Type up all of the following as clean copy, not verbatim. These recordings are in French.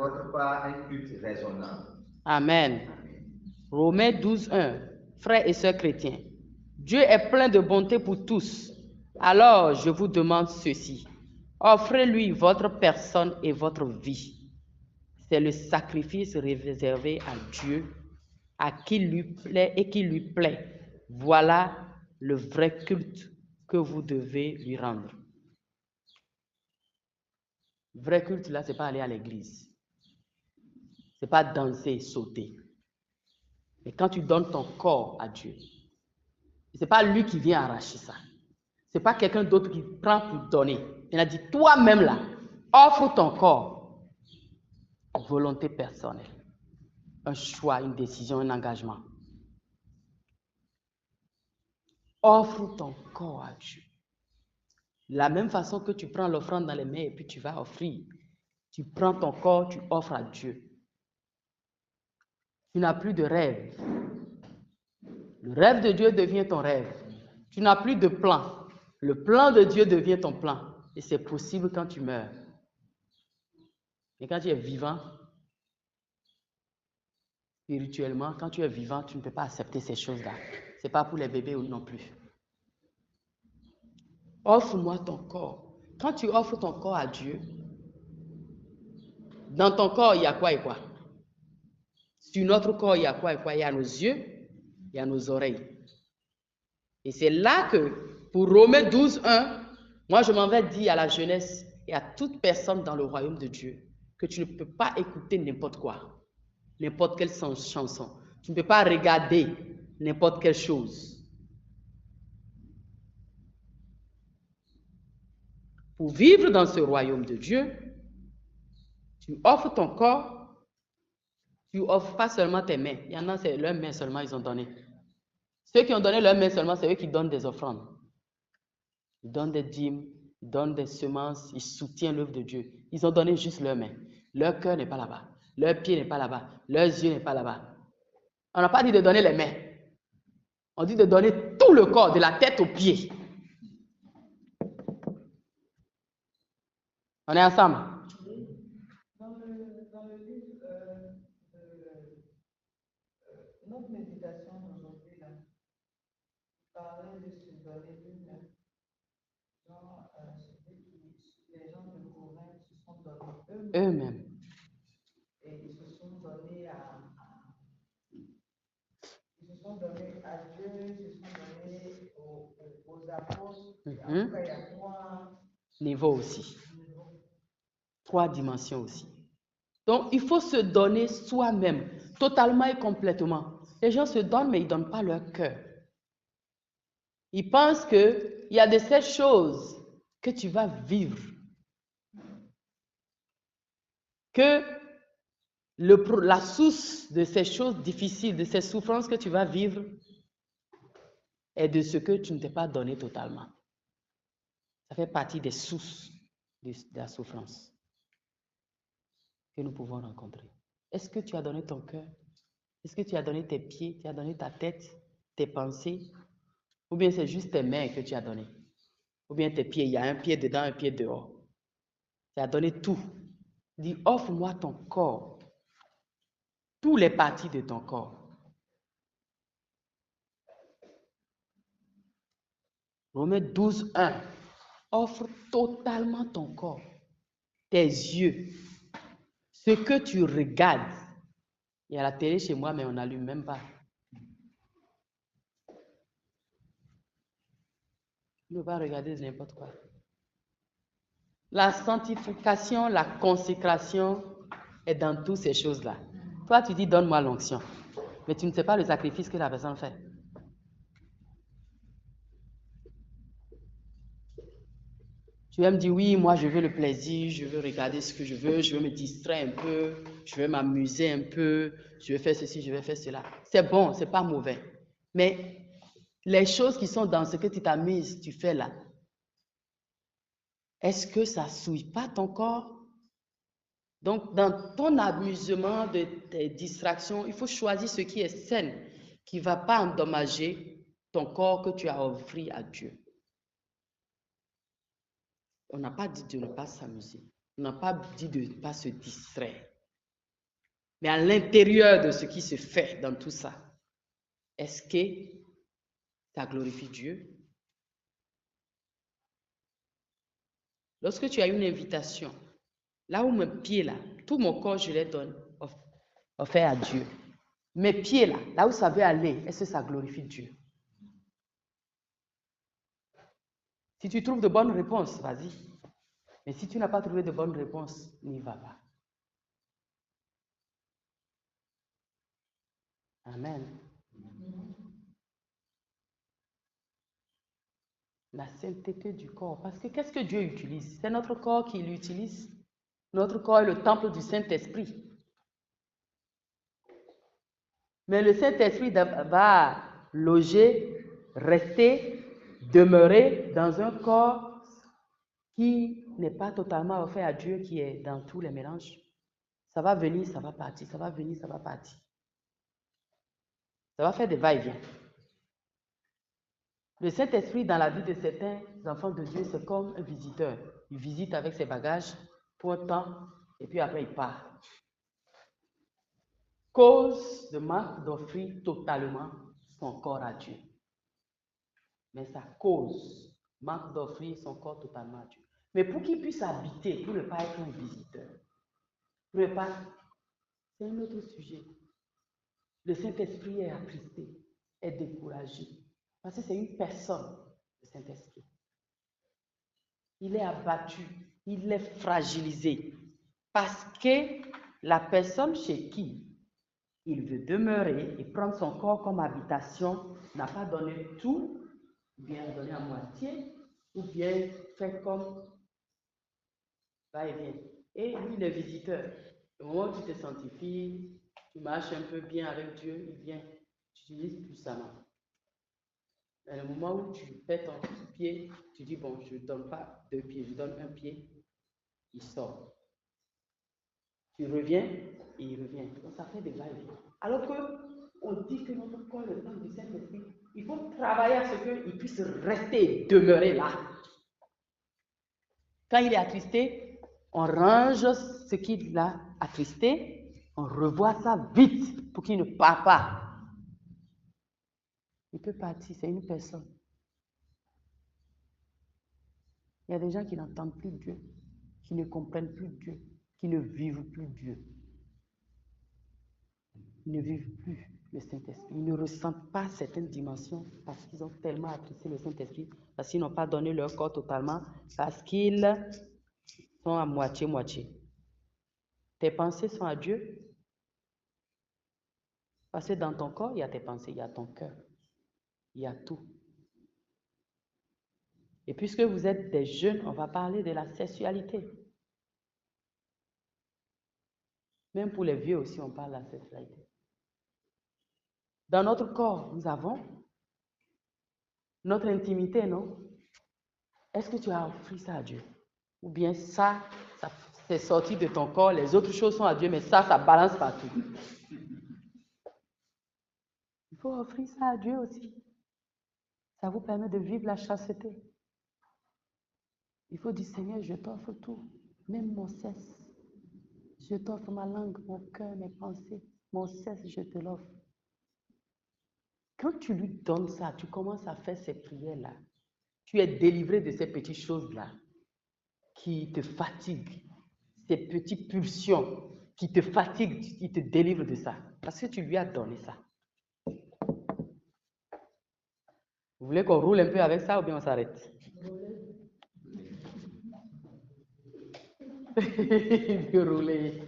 votre part un culte raisonnable. Amen. Romains 12, 1. Frères et sœurs chrétiens, Dieu est plein de bonté pour tous. Alors, je vous demande ceci. Offrez-lui votre personne et votre vie. C'est le sacrifice réservé à Dieu, à qui lui plaît et qui lui plaît. Voilà le vrai culte que vous devez lui rendre. Vrai culte, là, c'est pas aller à l'église. C'est pas danser, sauter. Mais quand tu donnes ton corps à Dieu, c'est pas lui qui vient arracher ça. C'est pas quelqu'un d'autre qui prend pour donner. Il a dit, toi-même là, offre ton corps. Volonté personnelle. Un choix, une décision, un engagement. Offre ton corps à Dieu. De la même façon que tu prends l'offrande dans les mains et puis tu vas offrir. Tu prends ton corps, tu offres à Dieu. Tu n'as plus de rêve. Le rêve de Dieu devient ton rêve. Tu n'as plus de plan. Le plan de Dieu devient ton plan. Et c'est possible quand tu meurs. Mais quand tu es vivant, spirituellement, quand tu es vivant, tu ne peux pas accepter ces choses-là. Ce n'est pas pour les bébés non plus. Offre-moi ton corps. Quand tu offres ton corps à Dieu, dans ton corps, il y a quoi et quoi? Sur notre corps, il y a quoi et quoi? Il y a nos yeux, il y a nos oreilles. Et c'est là que, pour Romains 12, 1, moi je m'en vais dire à la jeunesse et à toute personne dans le royaume de Dieu que tu ne peux pas écouter n'importe quoi, n'importe quelle chanson. Tu ne peux pas regarder n'importe quelle chose. Pour vivre dans ce royaume de Dieu, tu offres ton corps, tu offres pas seulement tes mains. Il y en a, c'est leurs mains seulement ils ont donné. Ceux qui ont donné leurs mains seulement, c'est eux qui donnent des offrandes. Ils donnent des dîmes, ils donnent des semences, ils soutiennent l'œuvre de Dieu. Ils ont donné juste leurs mains. Leur cœur n'est pas là-bas. Leur pied n'est pas là-bas. Leurs yeux n'est pas là-bas. On n'a pas dit de donner les mains. On dit de donner tout le corps, de la tête aux pieds. On est ensemble? Dans le livre, notre méditation d'aujourd'hui, là, parlait de se donner lui-même. Genre, les gens de Corinthe se sont donnés eux-mêmes. Et ils se sont donnés à Dieu, ils se sont donnés aux apôtres. En tout cas, il y a trois niveaux aussi. Trois dimensions aussi. Donc, il faut se donner soi-même, totalement et complètement. Les gens se donnent, mais ils ne donnent pas leur cœur. Ils pensent qu'il y a de ces choses que tu vas vivre, que la source de ces choses difficiles, de ces souffrances que tu vas vivre, est de ce que tu ne t'es pas donné totalement. Ça fait partie des sources de la souffrance que nous pouvons rencontrer. Est-ce que tu as donné ton cœur? Est-ce que tu as donné tes pieds? Tu as donné ta tête, tes pensées? Ou bien c'est juste tes mains que tu as donné? Ou bien tes pieds, il y a un pied dedans, un pied dehors. Tu as donné tout. Dis, offre-moi ton corps. Toutes les parties de ton corps. Romains 12, 1. Offre totalement ton corps. Tes yeux. Ce que tu regardes. Il y a la télé chez moi, mais on n'allume même pas. Tu ne peux pas regarder n'importe quoi. La sanctification, la consécration est dans toutes ces choses-là. Toi, tu dis, donne-moi l'onction. Mais tu ne sais pas le sacrifice que la personne fait. Tu vas me dire, oui, moi, je veux le plaisir, je veux regarder ce que je veux me distraire un peu, je veux m'amuser un peu, je veux faire ceci, je veux faire cela. C'est bon, c'est pas mauvais. Mais les choses qui sont dans ce que tu t'amuses, tu fais là, est-ce que ça ne souille pas ton corps? Donc, dans ton amusement, de tes distractions, il faut choisir ce qui est sain, qui ne va pas endommager ton corps que tu as offert à Dieu. On n'a pas dit de ne pas s'amuser. On n'a pas dit de ne pas se distraire. Mais à l'intérieur de ce qui se fait dans tout ça, est-ce que ça glorifie Dieu? Lorsque tu as une invitation, là où mes pieds là, tout mon corps je les donne, offert à Dieu. Mes pieds là où ça veut aller, est-ce que ça glorifie Dieu? Si tu trouves de bonnes réponses, vas-y. Mais si tu n'as pas trouvé de bonnes réponses, n'y va pas. Amen. La sainteté du corps. Parce que qu'est-ce que Dieu utilise? C'est notre corps qui l'utilise. Notre corps est le temple du Saint-Esprit. Mais le Saint-Esprit va loger, rester, demeurer dans un corps qui n'est pas totalement offert à Dieu, qui est dans tous les mélanges. Ça va venir, ça va partir, ça va venir, ça va partir. Ça va faire des va-et-vient. Le Saint-Esprit, dans la vie de certains enfants de Dieu, c'est comme un visiteur. Il visite avec ses bagages pour un temps et puis après il part. Cause de manque d'offrir totalement son corps à Dieu. Mais ça cause manque d'offrir son corps totalement à Dieu. Mais pour qu'il puisse habiter, pour ne pas être un visiteur, pour ne pas... C'est un autre sujet. Le Saint-Esprit est attristé, est découragé. Parce que c'est une personne, le Saint-Esprit. Il est abattu, il est fragilisé. Parce que la personne chez qui il veut demeurer et prendre son corps comme habitation n'a pas donné tout, ou bien donné à moitié, ou bien fait comme va-et-vient. Et lui, le visiteur, au moment où tu te sanctifies, tu marches un peu bien avec Dieu, il vient, tu utilises puissamment. À le moment où tu fais ton pied, tu dis, bon, je ne donne pas 2 pieds, je donne 1 pied, il sort. Tu reviens et il revient. Donc ça fait des va-et-vient. Alors qu'on dit que notre corps est le temple du Saint-Esprit, il faut travailler à ce qu'il puisse rester, demeurer là. Quand il est attristé, on range ce qui l'a attristé, on revoit ça vite pour qu'il ne parte pas. Il peut partir, c'est une personne. Il y a des gens qui n'entendent plus Dieu, qui ne comprennent plus Dieu, qui ne vivent plus Dieu. Ils ne vivent plus le Saint-Esprit. Ils ne ressentent pas certaines dimensions parce qu'ils ont tellement apprécié le Saint-Esprit, parce qu'ils n'ont pas donné leur corps totalement, parce qu'ils sont à moitié-moitié. Tes pensées sont à Dieu. Parce que dans ton corps, il y a tes pensées, il y a ton cœur, il y a tout. Et puisque vous êtes des jeunes, on va parler de la sexualité. Même pour les vieux aussi, on parle de la sexualité. Dans notre corps, nous avons notre intimité, non? Est-ce que tu as offert ça à Dieu? Ou bien ça c'est sorti de ton corps, les autres choses sont à Dieu, mais ça balance partout. Il faut offrir ça à Dieu aussi. Ça vous permet de vivre la chasteté. Il faut dire, Seigneur, je t'offre tout, même mon sexe. Je t'offre ma langue, mon cœur, mes pensées, mon sexe, je te l'offre. Quand tu lui donnes ça, tu commences à faire ces prières-là. Tu es délivré de ces petites choses-là qui te fatiguent, ces petites pulsions qui te fatiguent, qui te délivrent de ça. Parce que tu lui as donné ça. Vous voulez qu'on roule un peu avec ça ou bien on s'arrête? Rouler.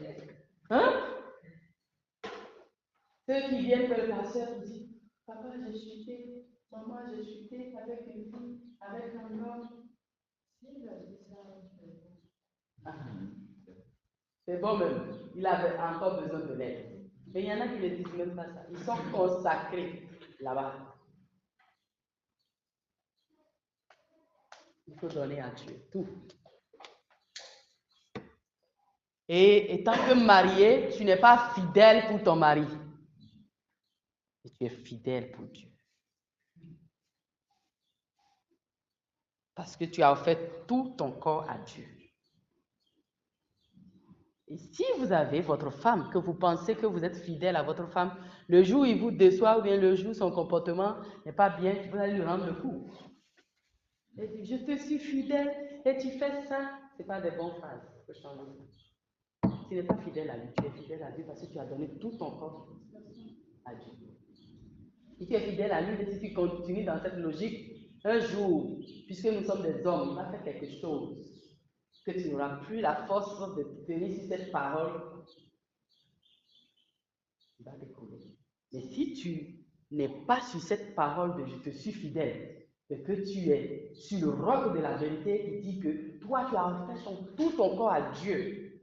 Hein? Ceux qui viennent faire le pasteur disent, papa, j'ai chuté, maman, j'ai chuté avec une fille, avec un homme. C'est bon même. Il avait encore besoin de l'aide. Mais il y en a qui ne disent même pas ça. Ils sont consacrés là-bas. Il faut donner à Dieu tout. Et étant que marié, tu n'es pas fidèle pour ton mari. Et tu es fidèle pour Dieu. Parce que tu as offert tout ton corps à Dieu. Et si vous avez votre femme, que vous pensez que vous êtes fidèle à votre femme, le jour où il vous déçoit ou bien le jour où son comportement n'est pas bien, vous allez lui rendre le coup. Et dit, je te suis fidèle et tu fais ça. Ce n'est pas des bonnes phrases que je t'envoie. Tu n'es pas fidèle à lui, tu es fidèle à Dieu parce que tu as donné tout ton corps à Dieu. Si tu es fidèle à lui, et si tu continues dans cette logique, un jour, puisque nous sommes des hommes, il va faire quelque chose que tu n'auras plus la force de tenir sur cette parole, il va t'écouler. Mais si tu n'es pas sur cette parole de je te suis fidèle, et que tu es sur le roc de la vérité qui dit que toi tu as fait tout ton corps à Dieu,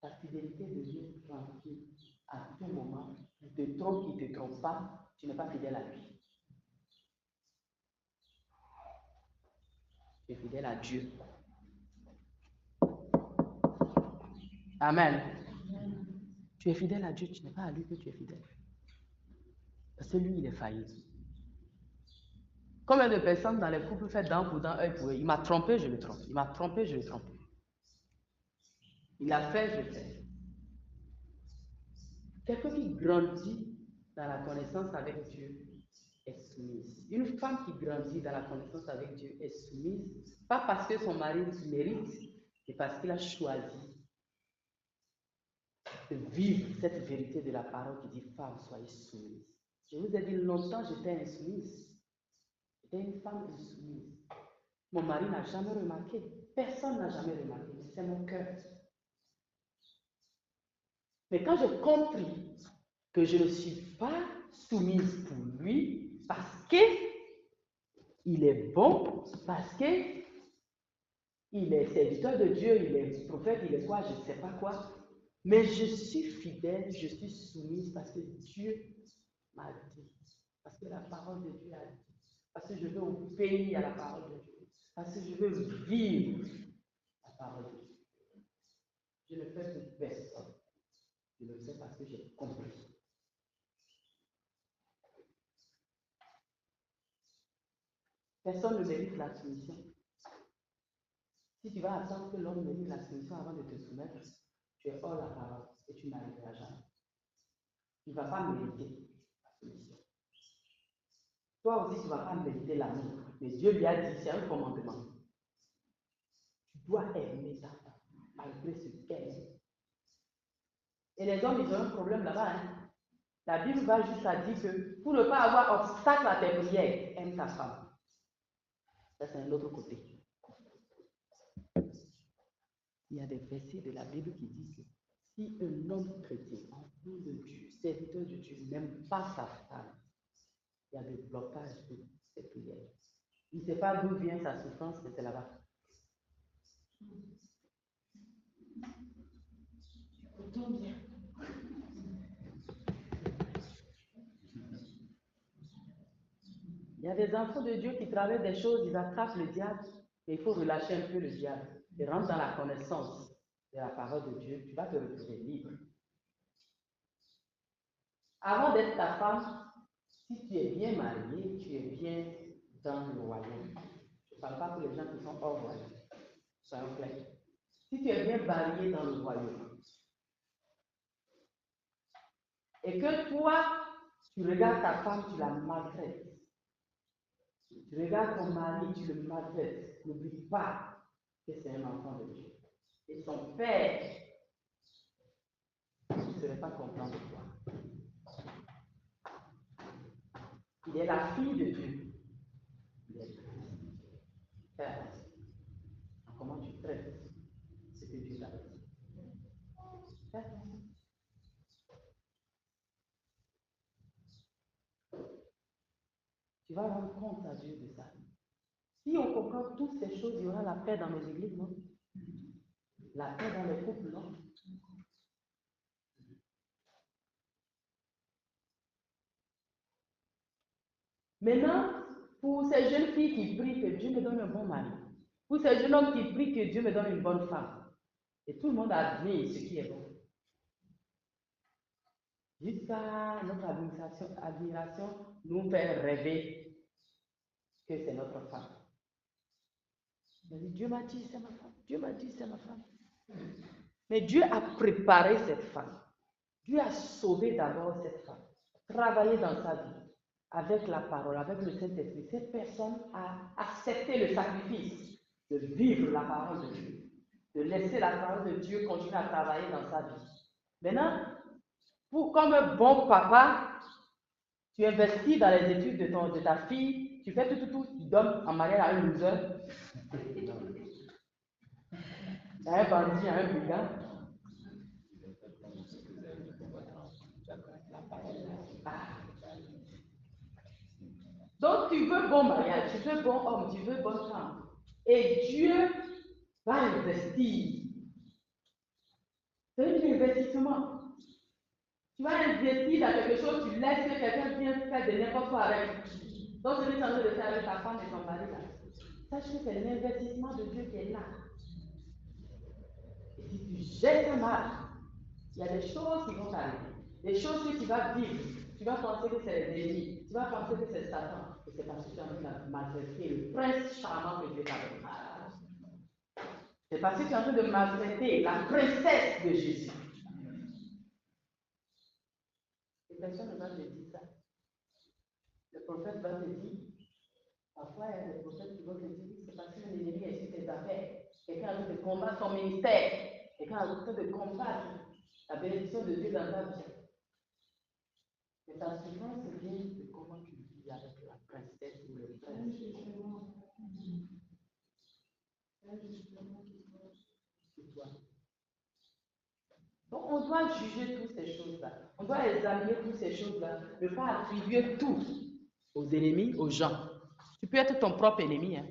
ta fidélité devient tranquille à tout moment. Il te trompe, il ne te trompe pas, tu n'es pas fidèle à lui. Tu es fidèle à Dieu. Amen. Tu es fidèle à Dieu, tu n'es pas à lui que tu es fidèle. Parce que lui, il est failli. Combien de personnes dans les couples fait dent pour dent, œil pour œil? Il m'a trompé, je le trompe. Il m'a trompé, je le trompe. Il a fait, je le fais. Quelqu'un qui grandit dans la connaissance avec Dieu est soumise. Une femme qui grandit dans la connaissance avec Dieu est soumise, pas parce que son mari mérite, mais parce qu'il a choisi de vivre cette vérité de la parole qui dit femme, soyez soumise. Je vous ai dit longtemps, j'étais insoumise. J'étais une femme insoumise. Mon mari n'a jamais remarqué. Personne n'a jamais remarqué. C'est mon cœur. Mais quand j'ai compris que je ne suis pas soumise pour lui, parce qu'il est bon, parce qu'il est serviteur de Dieu, il est prophète, il est quoi, je ne sais pas quoi, mais je suis fidèle, je suis soumise parce que Dieu m'a dit, parce que la parole de Dieu a dit, parce que je veux obéir à la parole de Dieu, parce que je veux vivre la parole de Dieu. Je ne fais pour personne, je le fais parce que j'ai compris. Personne ne mérite la soumission. Si tu vas attendre que l'homme mérite la soumission avant de te soumettre, tu es hors la parole et tu n'arriveras jamais. Tu ne vas pas mériter la soumission. Toi aussi, tu ne vas pas mériter l'amour. Mais Dieu lui a dit, c'est un commandement. Tu dois aimer ta femme, malgré ce qu'elle est. Et les hommes, ils ont un problème là-bas. Hein? La Bible va juste à dire que pour ne pas avoir obstacle à tes prières, aime ta femme. Ça, c'est un autre côté. Il y a des versets de la Bible qui disent que si un homme chrétien, enfant de Dieu, serviteur de Dieu, n'aime pas sa femme, il y a des blocages de ses prières. Il ne sait pas d'où vient sa souffrance, mais c'est là-bas. Bien. Il y a des enfants de Dieu qui traversent des choses, ils attrapent le diable, et il faut relâcher un peu le diable et rentrer dans la connaissance de la parole de Dieu, tu vas te retrouver libre. Avant d'être ta femme, si tu es bien marié, tu es bien dans le royaume. Je ne parle pas pour les gens qui sont hors royaume. Soyons clairs. Si tu es bien marié dans le royaume, et que toi, tu regardes ta femme, tu la maltraites. Tu regardes ton mari, tu le maltraites. N'oublie pas que c'est un enfant de Dieu. Et son père ne serait pas content de toi. Il est la fille de Dieu. Il est le fils de Dieu. Fais attention à comment tu traites ce que Dieu t'a dit. Fais attention. Tu vas rendre compte à Dieu de ça. Si on comprend toutes ces choses, il y aura la paix dans nos églises, non? La paix dans les couples, non? Maintenant, pour ces jeunes filles qui prient que Dieu me donne un bon mari, pour ces jeunes hommes qui prient que Dieu me donne une bonne femme, et tout le monde admire ce qui est bon. Jusqu'à notre admiration nous fait rêver que c'est notre femme. Dieu m'a dit, c'est ma femme. Dieu m'a dit, c'est ma femme. Mais Dieu a préparé cette femme. Dieu a sauvé d'abord cette femme, travaillé dans sa vie, avec la parole, avec le Saint-Esprit. Cette personne a accepté le sacrifice de vivre la parole de Dieu, de laisser la parole de Dieu continuer à travailler dans sa vie. Maintenant, comme un bon papa, tu investis dans les études de ta fille, tu fais tout, tu donnes en mariage à un loser, à un bandit, à un brigand. Donc tu veux bon mariage, tu veux bon homme, tu veux bonne femme. Et Dieu va investir. C'est un investissement. Tu vas investir dans quelque chose, tu laisses que quelqu'un vienne faire de n'importe quoi avec. Donc ce que tu es en train de faire avec ta femme et ton mari là. Sache que c'est l'investissement de Dieu qui est là. Et si tu jettes ça mal, il y a des choses qui vont t'arriver. Des choses que tu vas vivre. Tu vas penser que c'est les ennemis. Tu vas penser que c'est Satan. Et c'est parce que tu es en train de maltraiter le prince charmant que Dieu t'a donné. C'est parce que tu es en train de maltraiter la princesse de Jésus. Et personne ne va te dire ça. Le prophète va te dire. Parfois, il y a des prophètes qui vont te dire c'est parce que l'ennemi est sur tes affaires. Quelqu'un a envie de combattre ton ministère. Quelqu'un a envie de combattre la bénédiction de Dieu dans ta vie. Mais ta souffrance vient de comment tu vis avec la princesse ou le prince. C'est toi. Donc, on doit juger toutes ces choses-là. On doit examiner toutes ces choses-là. Ne pas attribuer tout aux ennemis, aux gens. Tu peux être ton propre ennemi. Hein.